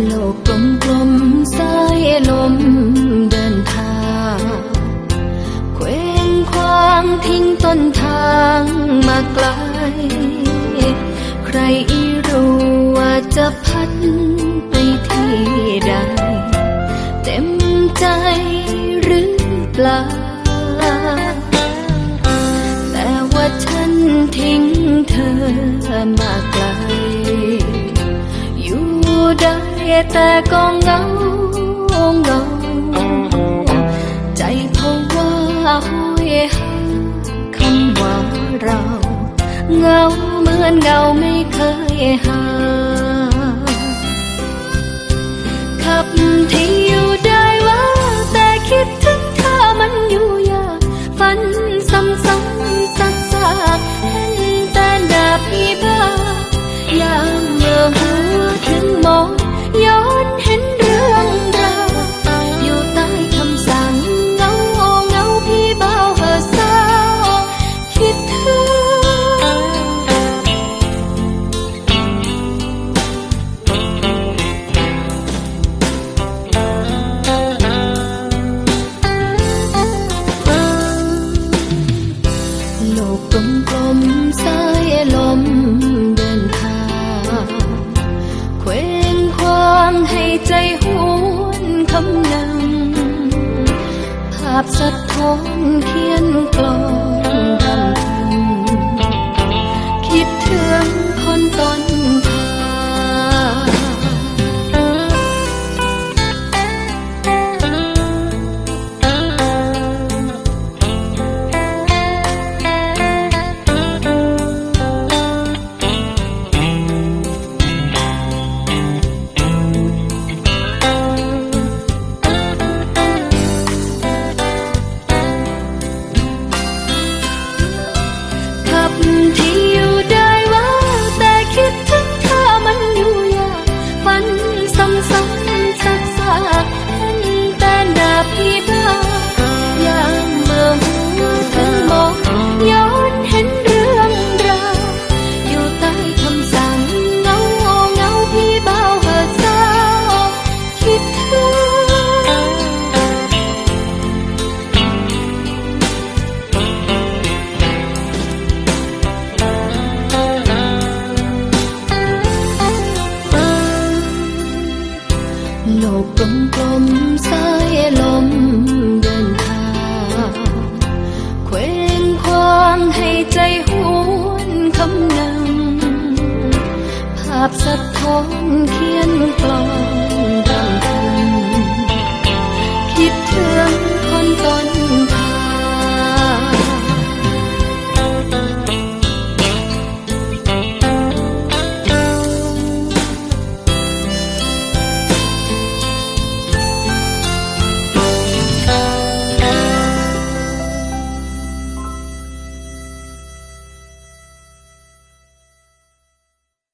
โลกกลมๆสายลมเดินทางเคว้งคว้างทิ้งต้นทางมาไกลใครรู้ว่าจะพัดไปที่ใดเต็มใจหรือเปล่าแต่ว่าฉันทิ้งเธอมาไกลอยู่ได้แต่ก็เหงาใจเพราะว่าห้อยหาคำว่าเราเหงาเหมือนเงาไม่เคยหาขับที่อยู่ได้ว่าแต่คิดถึงเธอมันอยู่ยากฝันซ้ำซักเห็นแต่หน้าพี่บ้ายามเมื่อหัวถึงมองย้อนเห็นเรื่องราวอยู่ใต้คำสั่งเงาพี่เบาเหอะสาวคิดถึงโลกกลมๆสายลมเดินทางเคว้งคว้างให้ใจหวนคำนำภาพสะท้อนเขียนกลอนรำพึงคิดถึงคนต้นทางที่อยู่ได้ว่าแต่คิดถึงเธอมันอยู่ยากฝันซ้ำซักเห็นแต่หน้าพี่บ้ายามเมื่อหัวถึงมองย้อนเห็นเรื่องราวอยู่ใต้คำสั่งเงาพี่เบาเหอะสาวคิดถึงโลกกลมๆสายลมเดินทางเคว้งคว้างให้ใจหวนคำนำภาพสะท้อนเขียนกลอน